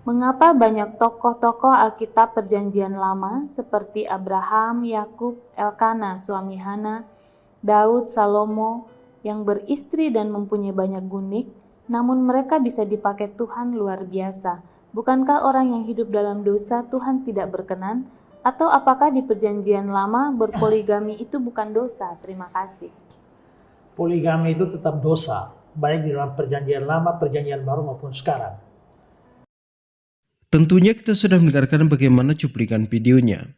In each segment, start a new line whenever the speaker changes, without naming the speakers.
Mengapa banyak tokoh-tokoh Alkitab Perjanjian Lama seperti Abraham, Yakub, Elkana, suami Hana, Daud, Salomo yang beristri dan mempunyai banyak gundik, namun mereka bisa dipakai Tuhan luar biasa? Bukankah orang yang hidup dalam dosa Tuhan tidak berkenan? Atau apakah di Perjanjian Lama berpoligami itu bukan dosa? Terima kasih.
Poligami itu tetap dosa, baik di dalam Perjanjian Lama, Perjanjian Baru maupun sekarang.
Tentunya kita sudah mendengarkan bagaimana cuplikan videonya.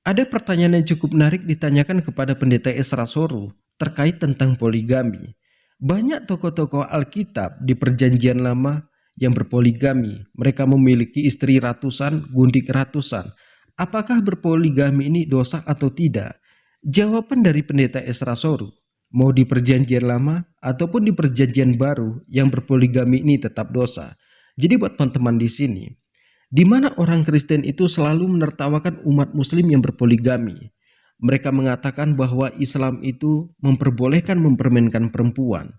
Ada pertanyaan yang cukup menarik ditanyakan kepada pendeta Esra Soru terkait tentang poligami. Banyak tokoh-tokoh Alkitab di Perjanjian Lama yang berpoligami. Mereka memiliki istri ratusan, gundik ratusan. Apakah berpoligami ini dosa atau tidak? Jawaban dari pendeta Esra Soru, mau di Perjanjian Lama ataupun di Perjanjian Baru, yang berpoligami ini tetap dosa. Jadi buat teman-teman di sini, di mana orang Kristen itu selalu menertawakan umat Muslim yang berpoligami. Mereka mengatakan bahwa Islam itu memperbolehkan mempermainkan perempuan.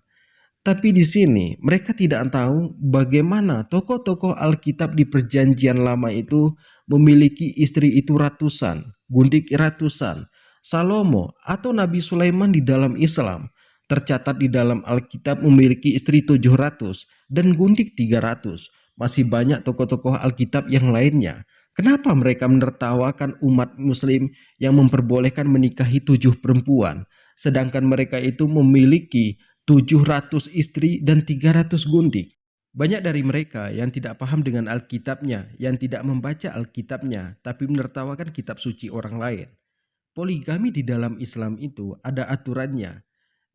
Tapi di sini mereka tidak tahu bagaimana tokoh-tokoh Alkitab di Perjanjian Lama itu memiliki istri itu ratusan, gundik ratusan. Salomo atau Nabi Sulaiman di dalam Islam tercatat di dalam Alkitab memiliki istri 700 dan gundik 300. Masih banyak tokoh-tokoh Alkitab yang lainnya. Kenapa mereka menertawakan umat Muslim yang memperbolehkan menikahi 7 perempuan, sedangkan mereka itu memiliki 700 istri dan 300 gundik? Banyak dari mereka yang tidak paham dengan Alkitabnya, yang tidak membaca Alkitabnya, tapi menertawakan kitab suci orang lain. Poligami di dalam Islam itu ada aturannya.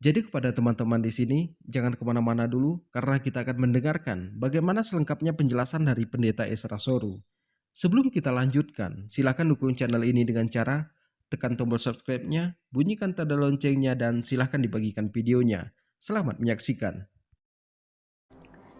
Jadi kepada teman-teman di sini, jangan kemana-mana dulu karena kita akan mendengarkan bagaimana selengkapnya penjelasan dari pendeta Esra Soru. Sebelum kita lanjutkan, silakan dukung channel ini dengan cara tekan tombol subscribe-nya, bunyikan tanda loncengnya, dan silakan dibagikan videonya. Selamat menyaksikan.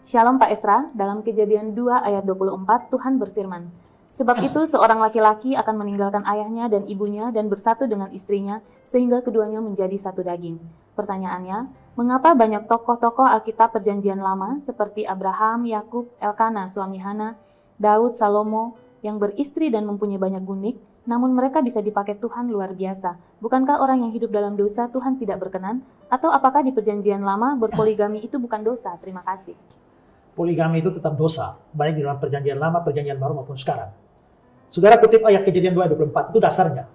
Shalom Pak Esra, dalam Kejadian 2 ayat 24 Tuhan berfirman, "Sebab itu seorang laki-laki akan meninggalkan ayahnya dan ibunya dan bersatu dengan istrinya sehingga keduanya menjadi satu daging." Pertanyaannya, mengapa banyak tokoh-tokoh Alkitab Perjanjian Lama seperti Abraham, Yakub, Elkana, suami Hana, Daud, Salomo yang beristri dan mempunyai banyak gundik, namun mereka bisa dipakai Tuhan luar biasa? Bukankah orang yang hidup dalam dosa Tuhan tidak berkenan? Atau apakah di Perjanjian Lama berpoligami itu bukan dosa? Terima kasih.
Poligami itu tetap dosa, baik di dalam Perjanjian Lama, Perjanjian Baru maupun sekarang. Saudara kutip ayat Kejadian 2 ayat 24, itu dasarnya.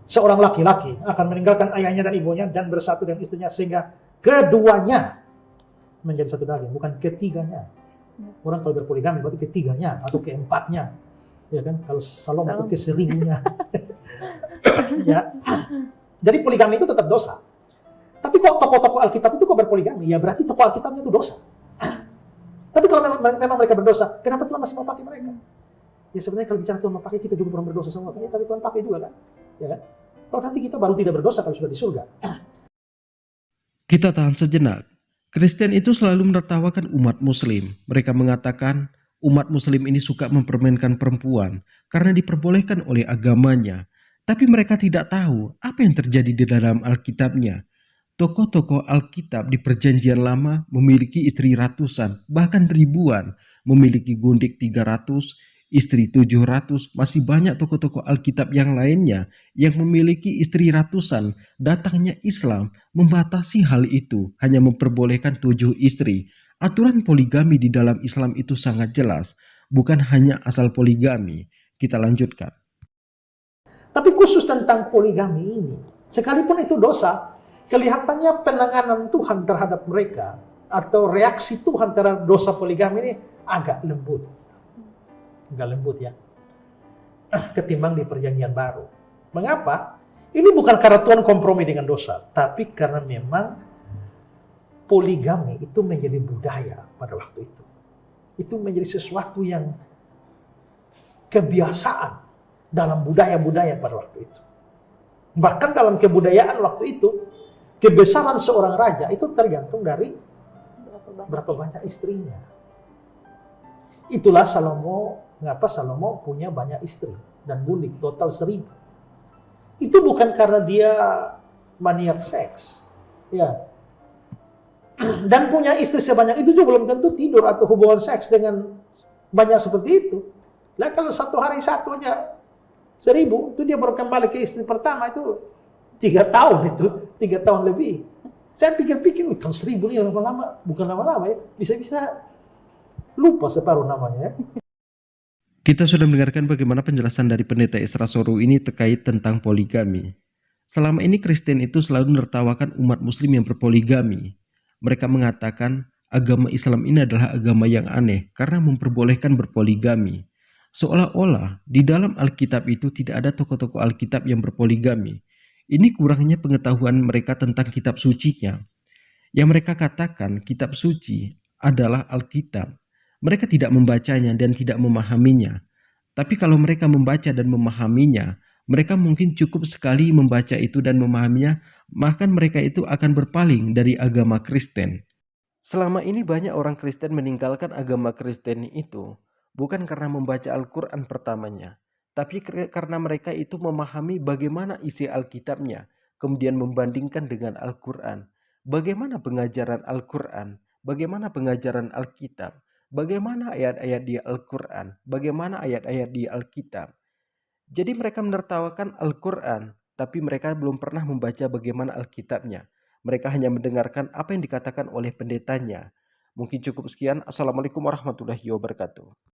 Seorang laki-laki akan meninggalkan ayahnya dan ibunya dan bersatu dengan istrinya sehingga keduanya menjadi satu daging, bukan ketiganya. Orang kalau berpoligami berarti ketiganya atau keempatnya, ya kan? Kalau Salomo itu ke-1000-nya. Ya. Jadi poligami itu tetap dosa. Tapi kok tokoh-tokoh Alkitab itu kok berpoligami? Ya berarti tokoh Alkitabnya itu dosa. Tapi kalau memang mereka berdosa, kenapa Tuhan masih mau pakai mereka? Ya sebenarnya kalau bicara Tuhan mau pakai, kita juga belum berdosa semua. Tapi Tuhan pakai juga kan? Ya kan? Kalau nanti kita baru tidak berdosa kalau sudah di surga.
Kita tahan sejenak. Kristen itu selalu menertawakan umat Muslim. Mereka mengatakan umat Muslim ini suka mempermainkan perempuan karena diperbolehkan oleh agamanya. Tapi mereka tidak tahu apa yang terjadi di dalam Alkitabnya. Tokoh-tokoh Alkitab di Perjanjian Lama memiliki istri ratusan, bahkan ribuan, memiliki gundik 300, istri 700, masih banyak tokoh-tokoh Alkitab yang lainnya yang memiliki istri ratusan. Datangnya Islam membatasi hal itu, hanya memperbolehkan 7 istri. Aturan poligami di dalam Islam itu sangat jelas, bukan hanya asal poligami. Kita lanjutkan.
Tapi khusus tentang poligami ini, sekalipun itu dosa, kelihatannya penanganan Tuhan terhadap mereka atau reaksi Tuhan terhadap dosa poligami ini agak lembut. Agak lembut ya. Ketimbang di Perjanjian Baru. Mengapa? Ini bukan karena Tuhan kompromi dengan dosa, tapi karena memang poligami itu menjadi budaya pada waktu itu. Itu menjadi sesuatu yang kebiasaan dalam budaya-budaya pada waktu itu. Bahkan dalam kebudayaan waktu itu, kebesaran seorang raja itu tergantung dari berapa banyak istrinya. Itulah mengapa Salomo punya banyak istri dan gundik total 1000. Itu bukan karena dia maniak seks, ya. Dan punya istri sebanyak itu juga belum tentu tidur atau hubungan seks dengan Banyak seperti itu. Lah kalau satu hari satu aja 1.000, itu dia baru kembali ke istri pertama itu 3 tahun itu, 3 tahun lebih. Saya pikir-pikir, kalau 1.000 ini lama-lama, bukan lama-lama ya, bisa-bisa lupa separuh namanya ya.
Kita sudah mendengarkan bagaimana penjelasan dari Pendeta Esra Soru ini terkait tentang poligami. Selama ini Kristen itu selalu menertawakan umat muslim yang berpoligami. Mereka mengatakan agama Islam ini adalah agama yang aneh karena memperbolehkan berpoligami. Seolah-olah di dalam Alkitab itu tidak ada tokoh-tokoh Alkitab yang berpoligami. Ini kurangnya pengetahuan mereka tentang kitab sucinya. Yang mereka katakan kitab suci adalah Alkitab. Mereka tidak membacanya dan tidak memahaminya. Tapi kalau mereka membaca dan memahaminya, mereka mungkin cukup sekali membaca itu dan memahaminya, bahkan mereka itu akan berpaling dari agama Kristen. Selama ini banyak orang Kristen meninggalkan agama Kristen itu bukan karena membaca Al-Quran pertamanya, tapi karena mereka itu memahami bagaimana isi Alkitabnya, kemudian membandingkan dengan Al-Quran. Bagaimana pengajaran Al-Quran, bagaimana pengajaran Alkitab, bagaimana ayat-ayat di Al-Quran, bagaimana ayat-ayat di Alkitab. Jadi mereka menertawakan Al-Quran, tapi mereka belum pernah membaca bagaimana Alkitabnya. Mereka hanya mendengarkan apa yang dikatakan oleh pendetanya. Mungkin cukup sekian. Assalamualaikum warahmatullahi wabarakatuh.